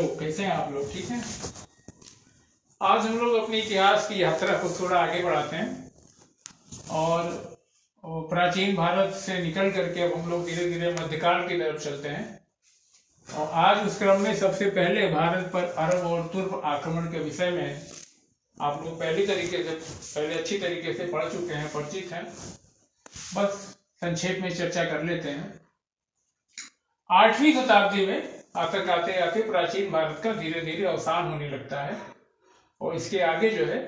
Hello, कैसे हैं आप लोग? ठीक हैं। आज हम लोग अपने इतिहास की यात्रा को थोड़ा आगे बढ़ाते हैं और प्राचीन भारत से निकल करके अब हम लोग धीरे धीरे मध्यकाल की तरफ चलते हैं। और आज उस क्रम में सबसे पहले भारत पर अरब और तुर्क आक्रमण के विषय में आप लोग पहले अच्छी तरीके से पढ़ चुके हैं, परिचित हैं। बस संक्षेप में चर्चा कर लेते हैं। 8वीं शताब्दी में तक आते आते प्राचीन भारत का धीरे धीरे अवसान होने लगता है और इसके आगे जो है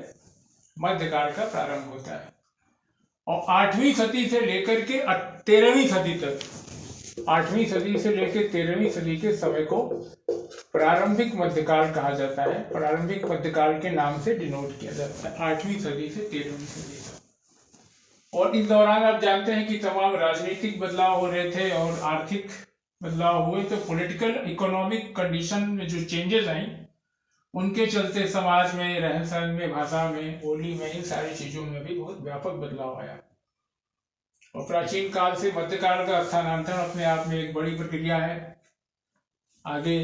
मध्यकाल का प्रारंभ होता है। और 8वीं सदी से लेकर के 13वीं सदी तक, 8वीं सदी से लेकर 13वीं सदी के समय को प्रारंभिक मध्यकाल कहा जाता है। प्रारंभिक मध्यकाल के नाम से डिनोट किया जाता है 8वीं सदी से 13वीं सदी तक। और इस दौरान आप जानते हैं कि तमाम राजनीतिक बदलाव हो रहे थे और आर्थिक बदलाव हुए। तो पॉलिटिकल इकोनॉमिक कंडीशन में जो चेंजेस आई, उनके चलते समाज में, रहन सहन में, भाषा में, बोली में, इन सारी चीजों में भी बहुत व्यापक बदलाव आया। और प्राचीन काल से मध्यकाल का स्थानांतरण अपने आप में एक बड़ी प्रक्रिया है। आगे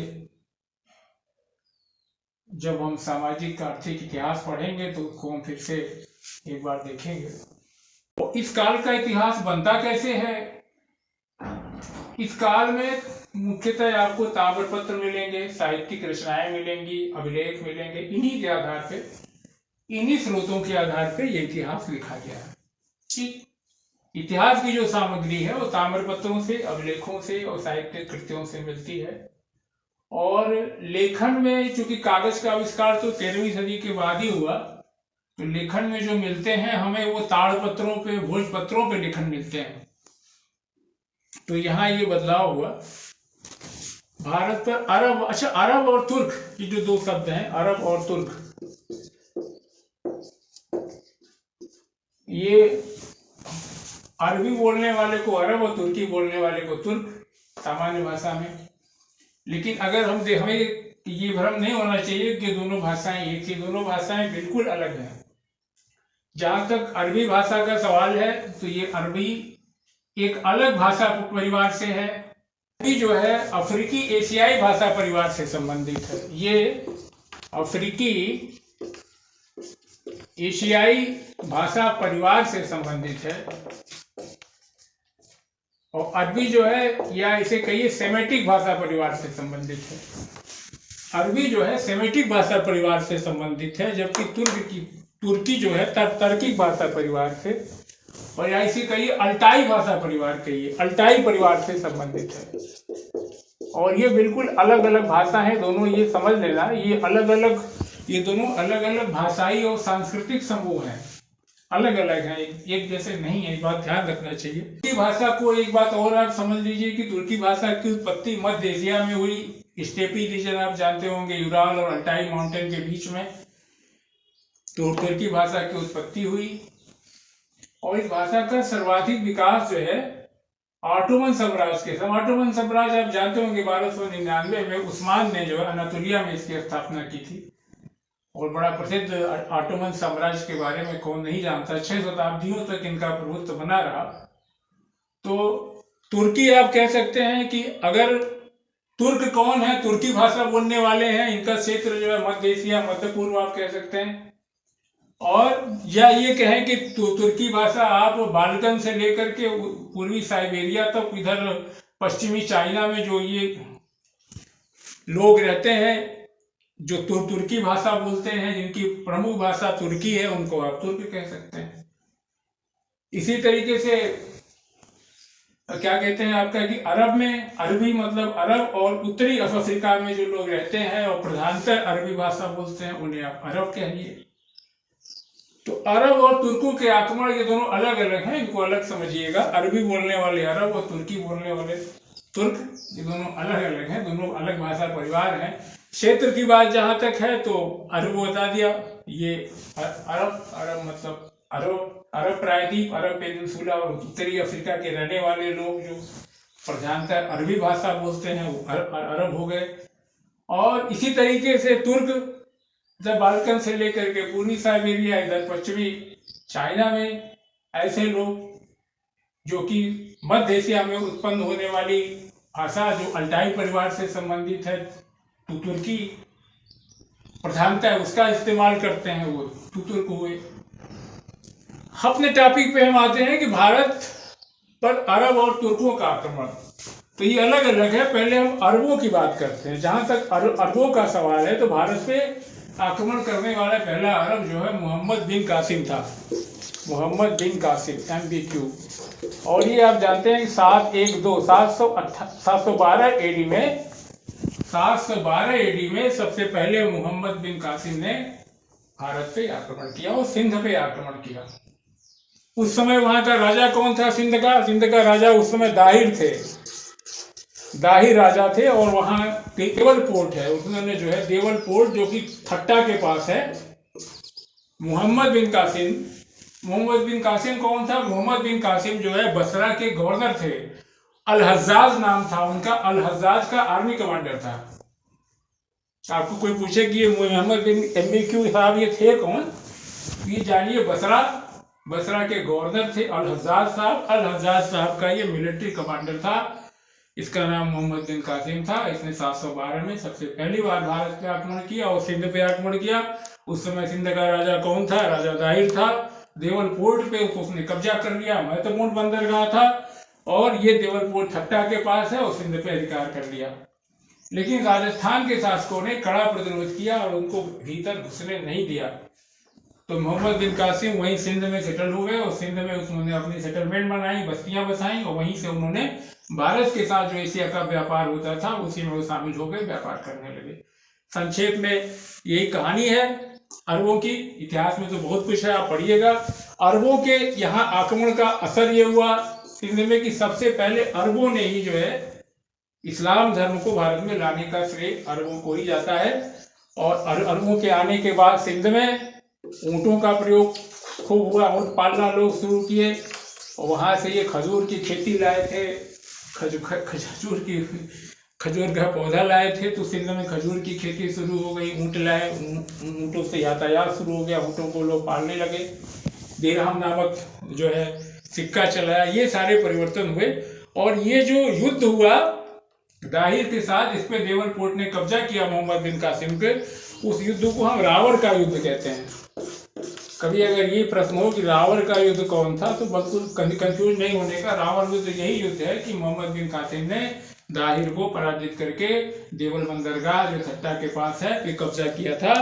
जब हम सामाजिक आर्थिक इतिहास पढ़ेंगे तो उसको हम फिर से एक बार देखेंगे। तो इस काल का इतिहास बनता कैसे है? इस काल में मुख्यतः आपको ताम्रपत्र मिलेंगे, साहित्यिक रचनाएं मिलेंगी, अभिलेख मिलेंगे। इन्हीं के आधार पे, इन्हीं स्रोतों के आधार पे ये इतिहास लिखा गया है। ठीक, इतिहास की जो सामग्री है वो ताम्रपत्रों से, अभिलेखों से और साहित्यिक कृतियों से मिलती है। और लेखन में, चूंकि कागज का आविष्कार तो 13वीं सदी के बाद ही हुआ, तो लेखन में जो मिलते हैं हमें वो ताड़पत्रों पे, भोजपत्रों पे लेखन मिलते हैं। तो यहाँ ये बदलाव हुआ। भारत पर अरब, अच्छा, अरब और तुर्क, ये जो दो शब्द हैं, अरब और तुर्क, ये अरबी बोलने वाले को अरब और तुर्की बोलने वाले को तुर्क, सामान्य भाषा में। लेकिन अगर हमें ये भ्रम नहीं होना चाहिए कि दोनों भाषाएं एक ही, दोनों भाषाएं बिल्कुल अलग हैं। जहां तक अरबी भाषा का सवाल है तो ये अरबी एक अलग भाषा परिवार से है। अरबी जो है अफ्रीकी एशियाई भाषा परिवार से संबंधित है। ये अफ्रीकी एशियाई भाषा परिवार से संबंधित है। और अरबी जो है, या इसे कहिए सेमेटिक भाषा परिवार से संबंधित है। अरबी जो है सेमेटिक भाषा परिवार से संबंधित है, जबकि तुर्की जो है तर्किक भाषा परिवार से, और या इसे कहिए अल्टाई भाषा परिवार, कहिए अल्टाई परिवार से संबंधित है। और ये बिल्कुल अलग अलग भाषा है दोनों, ये समझ लेना। ये दोनों अलग अलग भाषाई और सांस्कृतिक समूह हैं, अलग अलग हैं, एक जैसे नहीं है। ये बात ध्यान रखना चाहिए। तुर्की भाषा को एक बात और आप समझ लीजिए कि तुर्की भाषा की उत्पत्ति मध्य एशिया में हुई। स्टेपी रीजन आप जानते होंगे, यूराल और अल्टाई माउंटेन के बीच में तो तुर्की भाषा की उत्पत्ति हुई। और इस भाषा का सर्वाधिक विकास जो है ऑटोमन साम्राज्य के, ऑटोमन साम्राज्य आप जानते होंगे 1299 में उस्मान ने जो है अनातोलिया में इसकी स्थापना की थी। और बड़ा प्रसिद्ध ऑटोमन साम्राज्य के बारे में कौन नहीं जानता। 6 शताब्दियों तक इनका प्रभुत्व बना रहा। तो तुर्की आप कह सकते हैं कि अगर तुर्क कौन है, तुर्की भाषा बोलने वाले हैं, इनका क्षेत्र जो है मध्य एशिया, मध्य पूर्व आप कह सकते हैं। और या ये कहें कि तुर्की भाषा आप बाल्कन से लेकर के पूर्वी साइबेरिया तक, इधर पश्चिमी चाइना में जो ये लोग रहते हैं जो तुर्की भाषा बोलते हैं, जिनकी प्रमुख भाषा तुर्की है, उनको आप तुर्क कह सकते हैं। इसी तरीके से क्या कहते हैं आपका कि अरब में, अरबी मतलब अरब, और उत्तरी अफ्रीका में जो लोग रहते हैं और प्रधानतः अरबी भाषा बोलते हैं, उन्हें आप अरब कहिए। तो अरब और तुर्कों के आक्रमण, ये दोनों अलग अलग हैं, इनको अलग समझिएगा। अरबी बोलने वाले अरब और तुर्की बोलने वाले तुर्क, ये दोनों अलग अलग हैं, दोनों अलग भाषा परिवार हैं। क्षेत्र की बात जहां तक है तो अरब बता दिया। ये अरब मतलब अरब प्रायद्वीप, अरब पेनिनसुला और उत्तरी अफ्रीका के रहने वाले लोग जो प्रधानतः अरबी भाषा बोलते हैं वो अरब हो गए। और इसी तरीके से तुर्क जब बाल्कन से लेकर के पूर्वी साइबेरिया, इधर पश्चिमी चाइना में ऐसे लोग जो कि मध्य एशिया में उत्पन्न होने वाली भाषा जो अल्टाई परिवार से संबंधित है, तो तुर्की प्रधानता है उसका इस्तेमाल करते हैं, वो तुर्क हुए। अपने टॉपिक पे हम आते हैं कि भारत पर अरब और तुर्कों का आक्रमण। तो ये अलग अलग है, पहले हम अरबों की बात करते हैं। जहां तक अरबों का सवाल है तो भारत पे आक्रमण करने वाला पहला अरब जो है मोहम्मद बिन कासिम था, मोहम्मद बिन कासिम MBQ। और ये आप जानते हैं कि 712 AD में 712 AD में सबसे पहले मोहम्मद बिन कासिम ने भारत पे आक्रमण किया और सिंध पे आक्रमण किया। उस समय वहां का राजा कौन था? सिंध का राजा उस समय दाहिर थे, दाहिर राजा थे। और वहां देवल पोर्ट है, उन्होंने जो है देवल पोर्ट जो कि थट्टा के पास है। मोहम्मद बिन कासिम कौन था? मोहम्मद बिन कासिम जो है बसरा के गवर्नर थे। अल हज्जाज नाम था उनका, अल हज्जाज का आर्मी कमांडर था। आपको कोई पूछे कि ये मोहम्मद बिन MBQ साहब ये थे कौन, ये जानिए बसरा के गवर्नर थे अल हज्जाज साहब। अल हज्जाज साहब का ये मिलिट्री कमांडर था। इसका नाम मोहम्मद बिन कासिम था। इसने 712 में सबसे पहली बार भारत पे आक्रमण किया और सिंध पे आक्रमण किया। उस समय सिंध का राजा कौन था? राजा दाहिर था। देवल पोर्ट पे उसने कब्जा कर लिया, महत्वपूर्ण बंदरगाह था। और ये देवल पोर्ट थट्टा के पास है और सिंध पे अधिकार कर लिया। लेकिन राजस्थान के शासकों ने कड़ा प्रतिरोध किया और उनको भीतर घुसने नहीं दिया। तो मोहम्मद बिन कासिम वहीं सिंध में सेटल हुए और सिंध में उन्होंने अपनी सेटलमेंट बनाई, बस्तियां बसाई और वहीं से उन्होंने भारत के साथ जो एशिया का व्यापार होता था उसी में वो शामिल हो गए, व्यापार करने लगे। संक्षेप में यही कहानी है अरबों की। इतिहास में तो बहुत कुछ है, आप पढ़िएगा। अरबों के यहाँ आक्रमण का असर ये हुआ सिंध में कि सबसे पहले अरबों ने ही जो है इस्लाम धर्म को भारत में लाने का श्रेय अरबों को ही जाता है। और अरबों के आने के बाद सिंध में ऊँटों का प्रयोग खूब हुआ, ऊँट पालना लोग शुरू किए और वहां से ये खजूर की खेती लाए थे। खजूर का पौधा लाए थे तो सिंध में खजूर की खेती शुरू हो गई। ऊँट लाए, ऊँटों से यातायात शुरू हो गया, ऊँटों को लोग पालने लगे। दिरहम नामक जो है सिक्का चलाया, ये सारे परिवर्तन हुए। और ये जो युद्ध हुआ दाहिर के साथ, इस पे देवल पोर्ट ने कब्जा किया मोहम्मद बिन कासिम पे, उस युद्ध को हम रावण का युद्ध कहते हैं। कभी अगर ये प्रश्न हो कि रावण का युद्ध कौन था तो बिल्कुल कंफ्यूज नहीं होने का। रावण युद्ध यही युद्ध है कि मोहम्मद बिन कासिम ने दाहिर को पराजित करके देवल बंदरगाह जो थट्टा के पास है पे कब्जा किया था।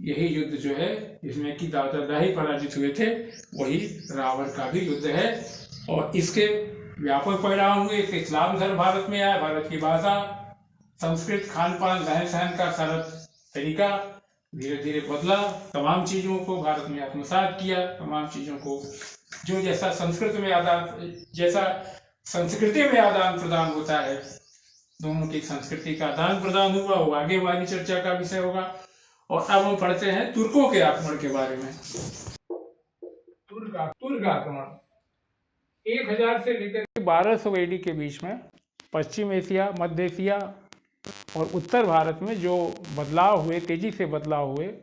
यही युद्ध जो है जिसमें कि दादा दाहिर पराजित हुए थे, वही रावण का भी युद्ध है। और इसके व्यापक परिणाम हुए। इस्लाम धर्म भारत में आया, भारत की भाषा, संस्कृत, खान पान, रहन सहन का सारा तरीका धीरे धीरे बदला। तमाम चीज़ों को भारत में आत्मसात किया, तमाम चीज़ों को जो जैसा संस्कृति में आदान प्रदान होता है, दोनों की संस्कृति का आदान प्रदान हुआ, वो आगे वाली चर्चा का विषय होगा। और अब हम पढ़ते हैं तुर्कों के आक्रमण के बारे में। तुर्क आक्रमण 1000 से लेकर 1200 AD के बीच में पश्चिम एशिया, मध्य एशिया और उत्तर भारत में जो बदलाव हुए, तेजी से बदलाव हुए,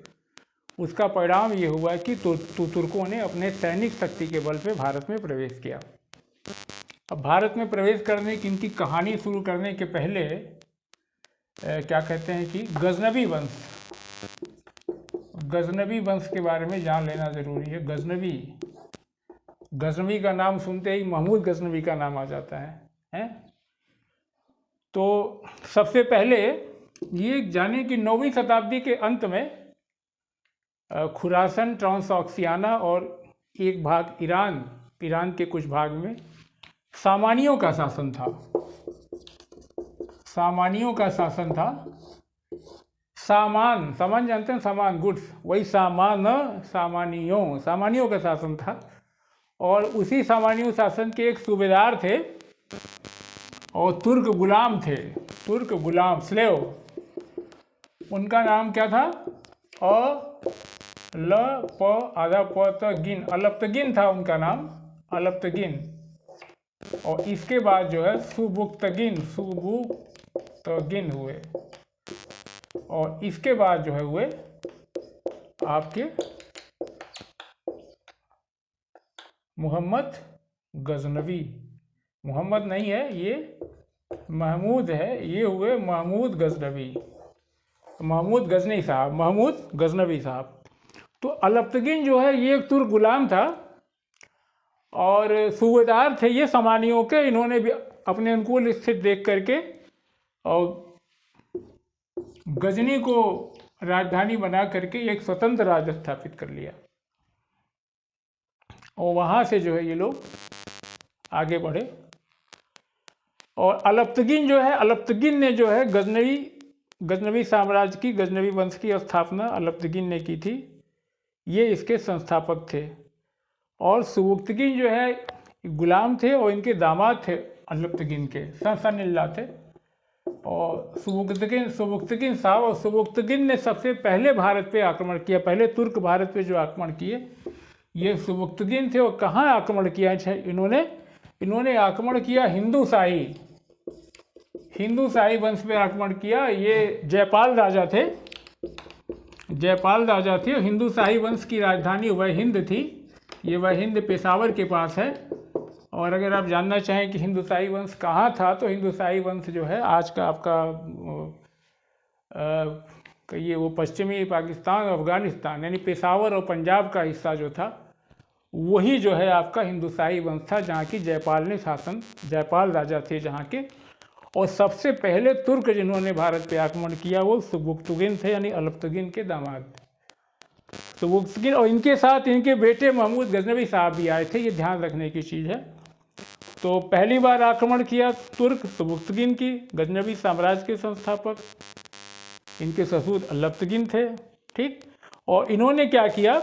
उसका परिणाम ये हुआ कि तुर्कों ने अपने सैनिक शक्ति के बल पे भारत में प्रवेश किया। अब भारत में प्रवेश करने की इनकी कहानी शुरू करने के पहले क्या कहते हैं कि गजनवी वंश के बारे में जान लेना जरूरी है। गजनवी का नाम सुनते ही महमूद गजनवी का नाम आ जाता है? तो सबसे पहले ये जाने कि 9वीं शताब्दी के अंत में खुरासन, ट्रांसऑक्सियाना और एक भाग ईरान के कुछ भाग में सामानियों का शासन था। सामान जानते हैं, सामान, गुड्स, वही सामानियों का शासन था। और उसी सामानियों शासन के एक सूबेदार थे और तुर्क गुलाम स्लेव। उनका नाम क्या था? अलप्तगिन था उनका नाम, अलप्तगिन। और इसके बाद जो है सुबुक्तगिन हुए। और इसके बाद जो है हुए आपके मोहम्मद गजनवी। मोहम्मद नहीं है ये, महमूद है, ये हुए महमूद गजनवी। महमूद गजनवी साहब। तो अलप्तगिन जो है ये एक तुर्क गुलाम था और सूबेदार थे ये सामानियों के। इन्होंने भी अपने अनुकूल स्थिति देख करके और गजनी को राजधानी बना करके एक स्वतंत्र राज्य स्थापित कर लिया और वहाँ से जो है ये लोग आगे बढ़े। और अलप्तगिन ने जो है गजनवी साम्राज्य की, गजनवी वंश की स्थापना अलप्तगिन ने की थी। ये इसके संस्थापक थे। और सुबुक्तगिन जो है गुलाम थे और इनके दामाद थे अलप्तगिन के, सन-इन-लॉ थे। और सुबुक्तगिन साहब, और सुबुक्तगिन ने सबसे पहले भारत पे आक्रमण किया। पहले तुर्क भारत पे जो आक्रमण किए ये सुबुक्तगिन थे। और कहाँ आक्रमण किया इन्होंने आक्रमण किया हिंदू शाही वंश पे आक्रमण किया। ये जयपाल राजा थे। हिंदू शाही वंश की राजधानी वहिंद थी। ये वहिंद पेशावर के पास है। और अगर आप जानना चाहें कि हिंदू शाही वंश कहाँ था, तो हिंदू शाही वंश जो है आज का आपका ये वो पश्चिमी पाकिस्तान, अफगानिस्तान, यानी पेशावर और पंजाब का हिस्सा जो था वही जो है आपका हिंदू शाही वंश था, जहाँ की जयपाल राजा थे जहाँ के। और सबसे पहले तुर्क जिन्होंने भारत पे आक्रमण किया वो सुबुक्तगिन थे, यानी अलप्तगिन के दामाद सुबुक्तगिन। और इनके साथ इनके बेटे महमूद गजनवी साहब भी आए थे, ये ध्यान रखने की चीज़ है। तो पहली बार आक्रमण किया तुर्क सुबुक्तगिन की, गजनवी साम्राज्य के संस्थापक, इनके ससुर अलप्तगिन थे, ठीक। और इन्होंने क्या किया,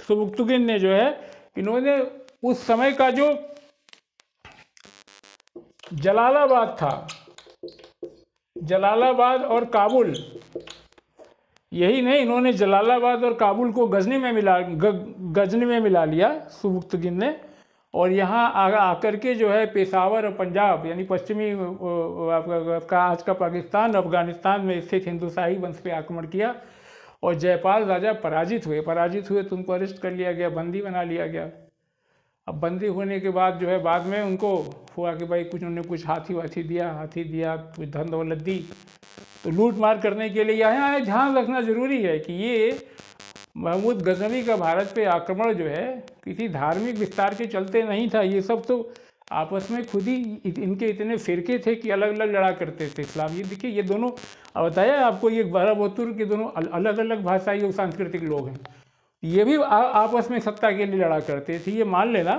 सुबुक्तगिन ने जो है, इन्होंने उस समय का जो जलालाबाद था, जलालाबाद और काबुल, यही नहीं, इन्होंने जलालाबाद और काबुल को गजनी में मिला लिया सुबुक्तगिन ने। और यहाँ आकर के जो है पेशावर और पंजाब, यानी पश्चिमी आपका आज का पाकिस्तान, अफगानिस्तान में स्थित हिंदू शाही वंश पे आक्रमण किया। और जयपाल राजा पराजित हुए, तो उनको अरेस्ट कर लिया गया, बंदी बना लिया गया। अब बंदी होने के बाद जो है बाद में उनको हुआ कि भाई कुछ हाथी दिया, कुछ धन दौलत दी, तो लूट मार करने के लिए यहाँ ध्यान रखना जरूरी है कि ये महमूद गजनवी का भारत पे आक्रमण जो है किसी धार्मिक विस्तार के चलते नहीं था। ये सब तो आपस में खुद ही इनके इतने फिरके थे कि अलग अलग लड़ा करते थे इस्लाम। ये देखिए, ये दोनों बताया आपको, ये बहरा के दोनों अलग अलग भाषाई और सांस्कृतिक लोग हैं। ये भी आपस में सत्ता के लिए लड़ा करते थे, ये मान लेना।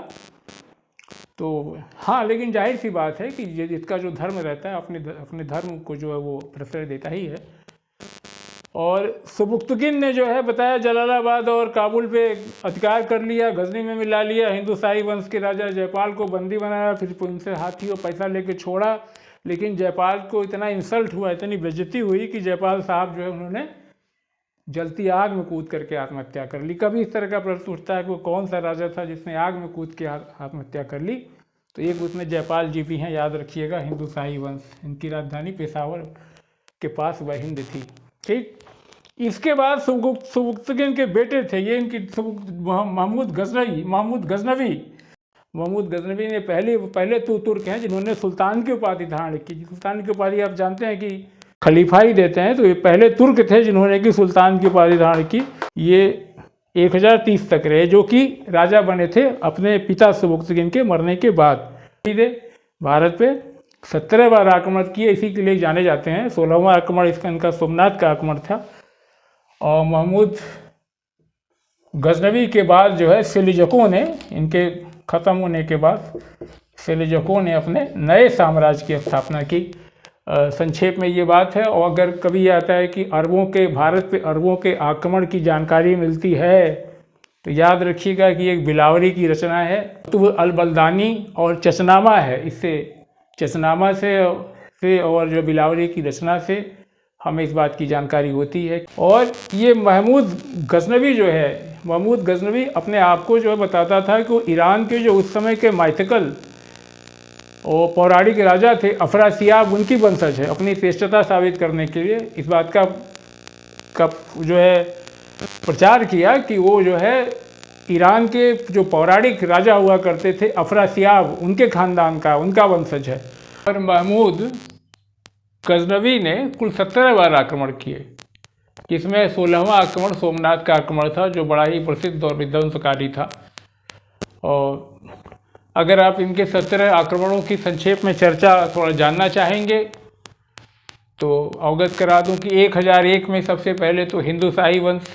तो हाँ, लेकिन जाहिर सी बात है कि ये इसका जो धर्म रहता है अपने धर्म को जो है वो प्रश्रय देता ही है। और सुबुक्तगिन ने जो है बताया जलालाबाद और काबुल पे अधिकार कर लिया, गजनी में मिला लिया, हिंदू शाही वंश के राजा जयपाल को बंदी बनाया, फिर उनसे हाथी और पैसा लेके छोड़ा। लेकिन जयपाल को इतना इंसल्ट हुआ, इतनी बेइज्जती हुई कि जयपाल साहब जो है उन्होंने जलती आग में कूद करके आत्महत्या कर ली। कभी इस तरह का प्रश्न उठता है कि वो कौन सा राजा था जिसने आग में कूद के आत्महत्या कर ली, तो एक उसमें जयपाल जी भी हैं, याद रखिएगा। हिंदू शाही वंश, इनकी राजधानी पेशावर के पास वहिंद थी, ठीक। इसके बाद सुबुक्तगिन के बेटे थे ये, इनकी महमूद गजनवी ने पहले तो तुर्क हैं जिन्होंने सुल्तान की उपाधि धारण की। सुल्तान की उपाधि आप जानते हैं कि खलीफा ही देते हैं, तो ये पहले तुर्क थे जिन्होंने कि सुल्तान की उपाधि धारण की। ये 1030 तक रहे, जो कि राजा बने थे अपने पिता सुबुक्तगिन के मरने के बाद। भारत पे 17 बार आक्रमण किए, इसी के लिए जाने जाते हैं। 16वां आक्रमण इनका सोमनाथ का आक्रमण था। और महमूद गजनवी के बाद जो है सेल्जुकों ने, इनके ख़त्म होने के बाद सेल्जुकों ने अपने नए साम्राज्य की स्थापना की। संक्षेप में ये बात है। और अगर कभी आता है कि भारत पे अरबों के आक्रमण की जानकारी मिलती है, तो याद रखिएगा कि एक बिलावरी की रचना है, तो वो अल-बलदानी और चचनामा है। इससे चचनामा से और जो बिलावरी की रचना से हमें इस बात की जानकारी होती है। और ये महमूद गजनवी अपने आप को जो है बताता था कि वो ईरान के जो उस समय के माइथिकल और पौराणिक राजा थे अफरासियाब, उनकी वंशज है। अपनी श्रेष्ठता साबित करने के लिए इस बात का जो है प्रचार किया कि वो जो है ईरान के जो पौराणिक राजा हुआ करते थे अफरासियाब, उनके खानदान का, उनका वंशज है। और महमूद गजनवी ने कुल 17 बार आक्रमण किए। इसमें 16वां आक्रमण सोमनाथ का आक्रमण था, जो बड़ा ही प्रसिद्ध और विध्वंसकारी था। और अगर आप इनके 17 आक्रमणों की संक्षेप में चर्चा थोड़ा जानना चाहेंगे तो अवगत करा दूं कि 1001 में सबसे पहले तो हिंदू शाही वंश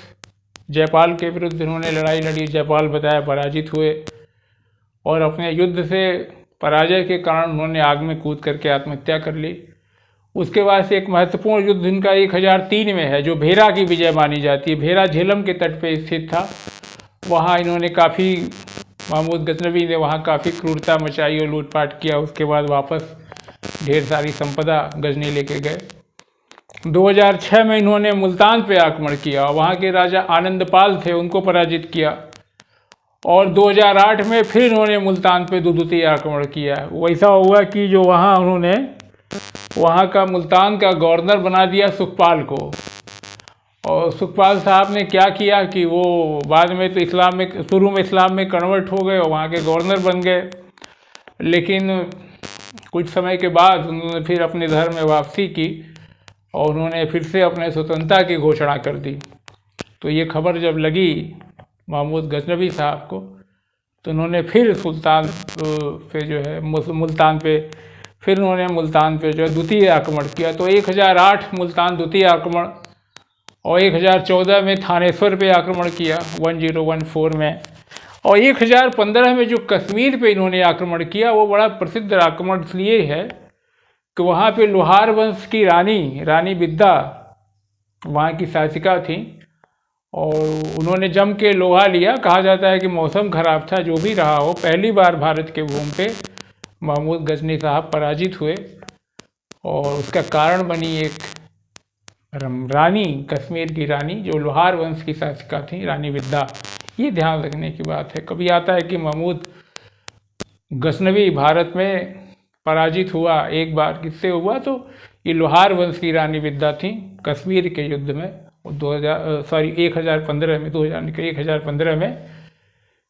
जयपाल के विरुद्ध इन्होंने लड़ाई लड़ी। जयपाल बताया पराजित हुए और अपने युद्ध से पराजय के कारण उन्होंने आग में कूद करके आत्महत्या कर ली। उसके बाद से एक महत्वपूर्ण युद्ध इनका 1003 में है, जो भेरा की विजय मानी जाती है। भेरा झेलम के तट पे स्थित था। वहाँ इन्होंने काफ़ी, महमूद गजनवी ने वहाँ काफ़ी क्रूरता मचाई और लूटपाट किया। उसके बाद वापस ढेर सारी संपदा गजनी लेके गए। 2006 में इन्होंने मुल्तान पे आक्रमण किया, वहाँ के राजा आनंदपाल थे, उनको पराजित किया। और 2008 में फिर इन्होंने मुल्तान पे द्वितीय आक्रमण किया। वैसा हुआ कि जो वहाँ उन्होंने वहाँ का मुल्तान का गवर्नर बना दिया सुखपाल को। और सुखपाल साहब ने क्या किया कि वो बाद में तो इस्लाम में, शुरू में इस्लाम में कन्वर्ट हो गए और वहाँ के गवर्नर बन गए। लेकिन कुछ समय के बाद उन्होंने फिर अपने धर्म में वापसी की और उन्होंने फिर से अपने स्वतंत्रता की घोषणा कर दी। तो ये खबर जब लगी महमूद गजनवी साहब को, तो उन्होंने फिर सुल्तान पे जो है मुल्तान पे फिर उन्होंने मुल्तान पे जो है द्वितीय आक्रमण किया। तो 1008 मुल्तान द्वितीय आक्रमण और 1014 में थानेश्वर पे आक्रमण किया 1014 में। और 1015 में जो कश्मीर पे इन्होंने आक्रमण किया वो बड़ा प्रसिद्ध आक्रमण इसलिए है कि वहाँ पे लोहार वंश की रानी विद्या वहाँ की शासिका थी और उन्होंने जम के लोहा लिया। कहा जाता है कि मौसम खराब था, जो भी रहा हो, पहली बार भारत के भूमि पे महमूद गजनी साहब पराजित हुए और उसका कारण बनी एक रानी, कश्मीर की रानी, जो लोहार वंश की शासिका थी, रानी विद्या। ये ध्यान रखने की बात है। कभी आता है कि महमूद गजनवी भारत में पराजित हुआ एक बार, किससे हुआ, तो ये लोहार वंश की रानी विद्या थी कश्मीर के युद्ध में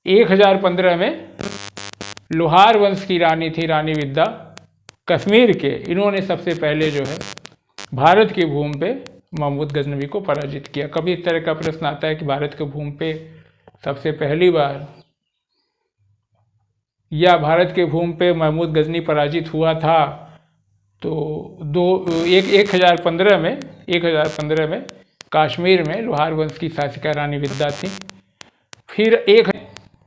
1015 में लोहार वंश की रानी थी रानी विद्या कश्मीर के। इन्होंने सबसे पहले जो है भारत की भूमि पे महमूद गजनवी को पराजित किया। कभी इस तरह का प्रश्न आता है कि भारत की भूमि पे सबसे पहली बार या भारत के भूमि पे महमूद गजनी पराजित हुआ था, तो 1015 में कश्मीर में लोहार वंश की शासिका रानी विद्या थी। फिर एक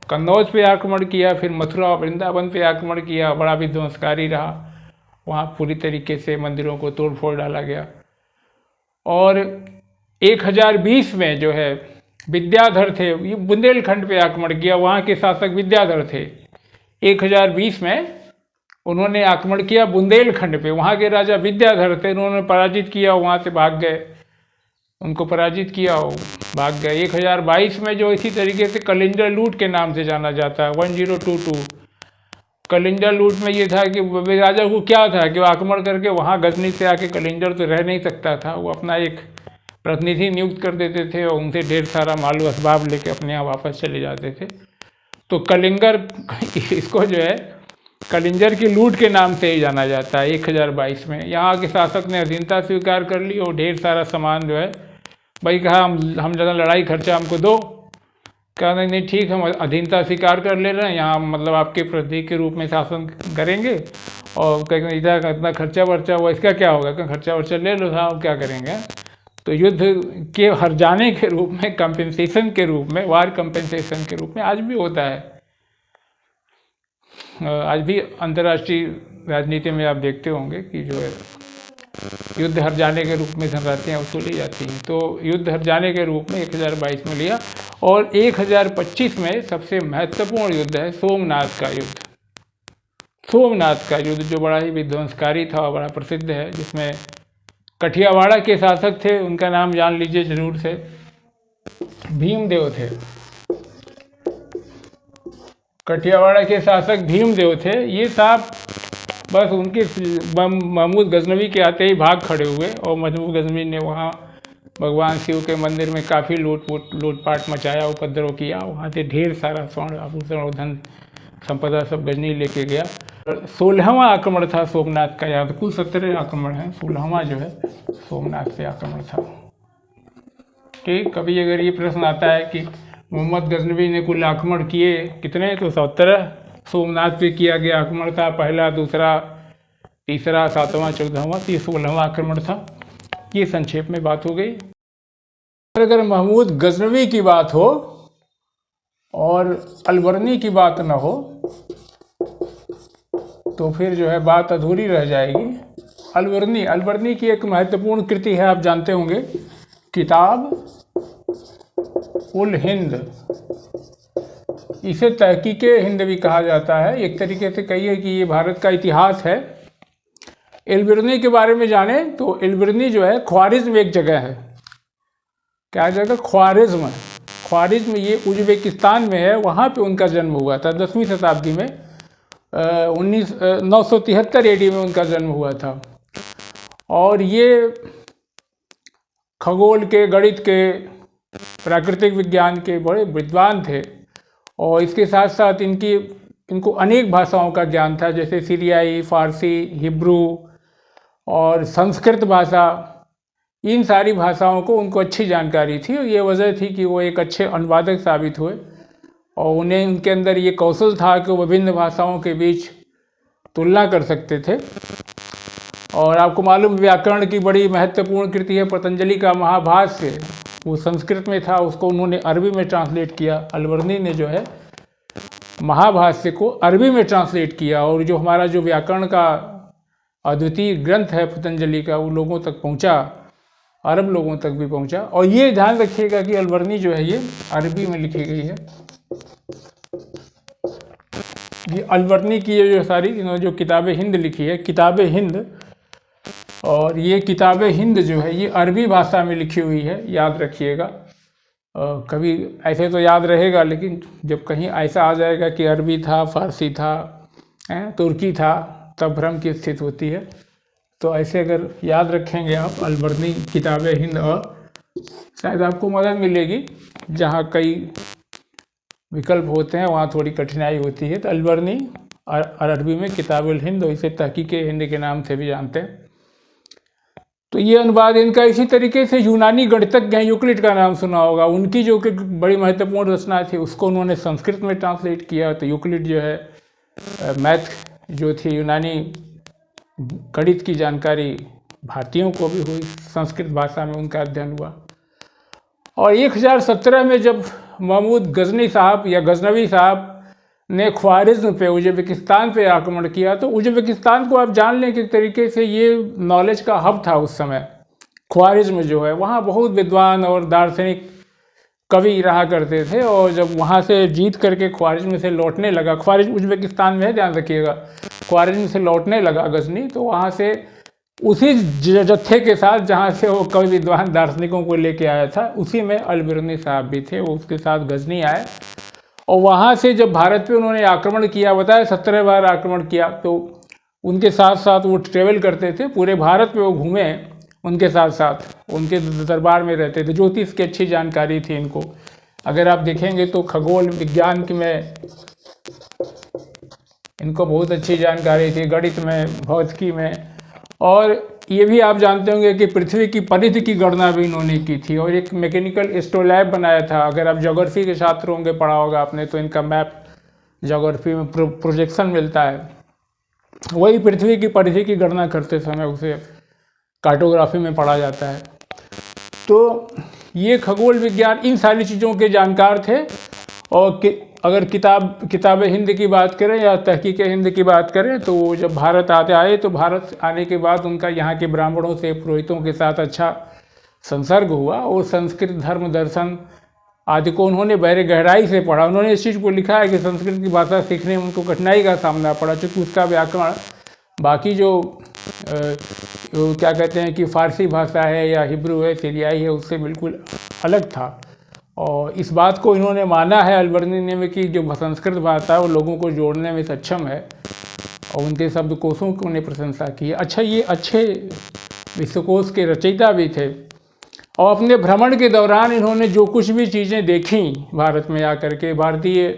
कन्नौज पे आक्रमण किया, फिर मथुरा और वृंदावन पे आक्रमण किया, बड़ा विध्वंसकारी रहा। वहाँ पूरी तरीके से मंदिरों को तोड़ फोड़ डाला गया। और 1020 में जो है विद्याधर थे, ये बुंदेलखंड पे आक्रमण किया, वहाँ के शासक विद्याधर थे। 1020 में उन्होंने आक्रमण किया बुंदेलखंड पे, वहाँ के राजा विद्याधर थे, उन्होंने पराजित किया, वहाँ से भाग गए, उनको पराजित किया और भाग गए। 1022 में जो इसी तरीके से कलिंजर लूट के नाम से जाना जाता है 1022। कलिंजर लूट में ये था कि राजा को क्या था कि वो आक्रमण करके वहाँ गजनी से आके, कलिंजर तो रह नहीं सकता था, वो अपना एक प्रतिनिधि नियुक्त कर देते थे और उनसे ढेर सारा मालू असबाब लेके अपने यहाँ वापस चले जाते थे। तो कलिंगर, इसको जो है कलिंजर की लूट के नाम से ही जाना जाता है। 1022 में यहाँ के शासक ने अधीनता स्वीकार कर ली और ढेर सारा सामान जो है, भाई कहा हम ज़्यादा लड़ाई खर्चा हमको दो। कहा नहीं ठीक, हम अधीनता स्वीकार कर ले रहे हैं, यहाँ मतलब आपके प्रतिनिधि के रूप में शासन करेंगे। और कहेंगे इतना खर्चा वर्चा हुआ, इसका क्या होगा, खर्चा वर्चा ले लो साहब, क्या करेंगे। तो युद्ध के हर जाने के रूप में, कंपेंसेशन के रूप में, वार कंपेंसेशन के रूप में आज भी होता है। आज भी अंतर्राष्ट्रीय राजनीति में आप देखते होंगे कि जो है युद्ध हर जाने के रूप में धनराशियाँ वसूली जाती हैं। तो युद्ध हर जाने के रूप में 1022 में लिया। और 1025 में सबसे महत्वपूर्ण युद्ध है सोमनाथ का युद्ध। सोमनाथ का युद्ध जो बड़ा ही विध्वंसकारी था और बड़ा प्रसिद्ध है, जिसमें कठियावाड़ा के शासक थे, उनका नाम जान लीजिए जरूर से, भीमदेव थे। कठियावाड़ा के शासक भीमदेव थे। ये साहब बस उनके महमूद गजनवी के आते ही भाग खड़े हुए और महमूद गजनवी ने वहाँ भगवान शिव के मंदिर में काफ़ी लूटपाट मचाया, उपद्रव किया। वहाँ से ढेर सारा स्वर्ण आभूषण और धन संपदा सब गजनी लेके गया। 16वां आक्रमण था सोमनाथ का। यहाँ तो कुल 17 आक्रमण है, 16वां जो है सोमनाथ से आक्रमण था। ठीक, कभी अगर ये प्रश्न आता है कि मोहम्मद गजनवी ने कुल आक्रमण किए कितने, तो 17 सोमनाथ पे किया गया आक्रमण था, पहला, दूसरा, तीसरा, 7वां, 14वां, 16वां आक्रमण था। ये संक्षेप में बात हो गई। अगर महमूद गजनवी की बात हो और अलबर्नी की बात न हो तो फिर जो है बात अधूरी रह जाएगी। अलबर्नी की एक महत्वपूर्ण कृति है, आप जानते होंगे, किताब उल हिंद। इसे तहकीके हिंद भी कहा जाता है। एक तरीके से कहिए कि ये भारत का इतिहास है। अलबर्नी के बारे में जाने तो अलबर्नी जो है ख्वारिज्म एक जगह है। क्या जगह? ख्वारिज्म। ख्वारिज्म ये उज्बेकिस्तान में है, वहाँ पे उनका जन्म हुआ था 10वीं शताब्दी में। 973 AD में उनका जन्म हुआ था। और ये खगोल के, गणित के, प्राकृतिक विज्ञान के बड़े विद्वान थे। और इसके साथ साथ इनको अनेक भाषाओं का ज्ञान था, जैसे सीरियाई, फारसी, हिब्रू और संस्कृत भाषा। इन सारी भाषाओं को उनको अच्छी जानकारी थी और ये वजह थी कि वो एक अच्छे अनुवादक साबित हुए। और उनके अंदर ये कौशल था कि वो विभिन्न भाषाओं के बीच तुलना कर सकते थे। और आपको मालूम, व्याकरण की बड़ी महत्वपूर्ण कृति है पतंजलि का महाभाष्य। वो संस्कृत में था, उसको उन्होंने अरबी में ट्रांसलेट किया। अलबर्नी ने जो है महाभाष्य को अरबी में ट्रांसलेट किया। और जो हमारा जो व्याकरण का अद्वितीय ग्रंथ है पतंजलि का, वो लोगों तक पहुंचा, अरब लोगों तक भी पहुंचा। और ये ध्यान रखिएगा कि अलबर्नी जो है ये अरबी में लिखी गई है। ये अलबर्नी की ये जो सारी इन्होंने जो किताब हिंद लिखी है, किताब हिंद, और ये किताब हिंद जो है ये अरबी भाषा में लिखी हुई है, याद रखिएगा। कभी ऐसे तो याद रहेगा, लेकिन जब कहीं ऐसा आ जाएगा कि अरबी था, फारसी था, तुर्की था, तब भ्रम की स्थिति होती है। तो ऐसे अगर याद रखेंगे आप अलबर्नी किताब हिंद, और शायद आपको मदद मिलेगी। जहाँ कई विकल्प होते हैं वहाँ थोड़ी कठिनाई होती है। तो अलबर्नी अरबी में किताब हिंद, और इसे तहकीके हिंद के नाम से भी जानते हैं। तो ये अनुवाद इनका। इसी तरीके से यूनानी गणितज्ञ हैं, यूक्लिड का नाम सुना होगा। उनकी जो कि बड़ी महत्वपूर्ण रचना थी उसको उन्होंने संस्कृत में ट्रांसलेट किया। तो यूक्लिड जो है मैथ जो थी, यूनानी गणित की जानकारी भारतीयों को भी हुई, संस्कृत भाषा में उनका अध्ययन हुआ। और 1017 में जब महमूद गजनी साहब या गजनवी साहब ने ख्वारिज्म पे, उज्बेकिस्तान पे आक्रमण किया, तो उज्बेकिस्तान को आप जान लें कि एक तरीके से ये नॉलेज का हब था उस समय। ख्वारिज्म जो है वहाँ बहुत विद्वान और दार्शनिक कवि रहा करते थे। और जब वहाँ से जीत करके ख्वारिज्म से लौटने लगा, ख्वारिज्म उज्बेकिस्तान में है, ध्यान रखिएगा, ख्वारिज्म से लौटने लगा गजनी, तो वहाँ से उसी जत्थे के साथ जहाँ से वो कवि विद्वान दार्शनिकों को लेके आया था, उसी में अलबर्नी साहब भी थे। वो उसके साथ गजनी आए और वहाँ से जब भारत पे उन्होंने आक्रमण किया, बताया 17 बार आक्रमण किया, तो उनके साथ साथ वो ट्रेवल करते थे, पूरे भारत पे वो घूमे, उनके साथ साथ उनके दरबार में रहते थे। ज्योतिष की अच्छी जानकारी थी इनको। अगर आप देखेंगे तो खगोल विज्ञान की में इनको बहुत अच्छी जानकारी थी, गणित में, भौतिकी में। और ये भी आप जानते होंगे कि पृथ्वी की परिधि की गणना भी इन्होंने की थी और एक मैकेनिकल एस्ट्रोलैब बनाया था। अगर आप ज्योग्राफी के छात्र होंगे, पढ़ा होगा आपने, तो इनका मैप ज्योग्राफी में प्रोजेक्शन मिलता है, वही पृथ्वी की परिधि की गणना करते समय उसे कार्टोग्राफी में पढ़ा जाता है। तो ये खगोल विज्ञान, इन सारी चीज़ों के जानकार थे। और अगर किताब हिंद की बात करें या तहकीक हिंद की बात करें, तो वो जब भारत आए, तो भारत आने के बाद उनका यहाँ के ब्राह्मणों से, पुरोहितों के साथ अच्छा संसर्ग हुआ और संस्कृत, धर्म, दर्शन आदि को उन्होंने बड़े गहराई से पढ़ा। उन्होंने इस चीज़ को लिखा है कि संस्कृत की भाषा सीखने में उनको कठिनाई का सामना पड़ा, चूँकि उसका व्याकरण बाकी जो क्या कहते हैं कि फारसी भाषा है या हिब्रू है, सीरियाई है, उससे बिल्कुल अलग था। और इस बात को इन्होंने माना है अलबर्नी ने में कि जो संस्कृत भाषा है वो लोगों को जोड़ने में सक्षम है, और उनके शब्दकोशों की उन्हें प्रशंसा की है। अच्छा, ये अच्छे विश्वकोश के रचयिता भी थे। और अपने भ्रमण के दौरान इन्होंने जो कुछ भी चीज़ें देखी भारत में आकर के, भारतीय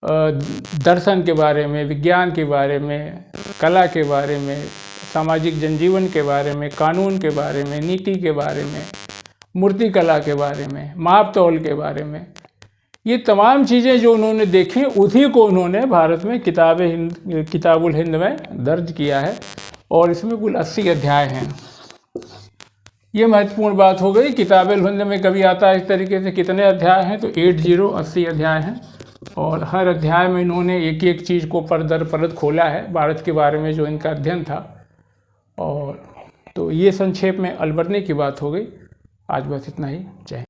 दर्शन के बारे में, विज्ञान के बारे में, कला के बारे में, सामाजिक जनजीवन के बारे में, कानून के बारे में, नीति के बारे में, मूर्ति कला के बारे में, माप तौल के बारे में, ये तमाम चीज़ें जो उन्होंने देखी उन्हीं को उन्होंने भारत में किताबुल हिंद में दर्ज किया है। और इसमें कुल 80 अध्याय हैं। ये महत्वपूर्ण बात हो गई। किताबुल हिंद में कभी आता है इस तरीके से कितने अध्याय हैं, तो 80 अध्याय हैं। और हर अध्याय में इन्होंने एक एक चीज़ को परत परत खोला है भारत के बारे में जो इनका अध्ययन था। और तो ये संक्षेप में अलबर्नी की बात हो गई। आज बस इतना ही। जय हिंद।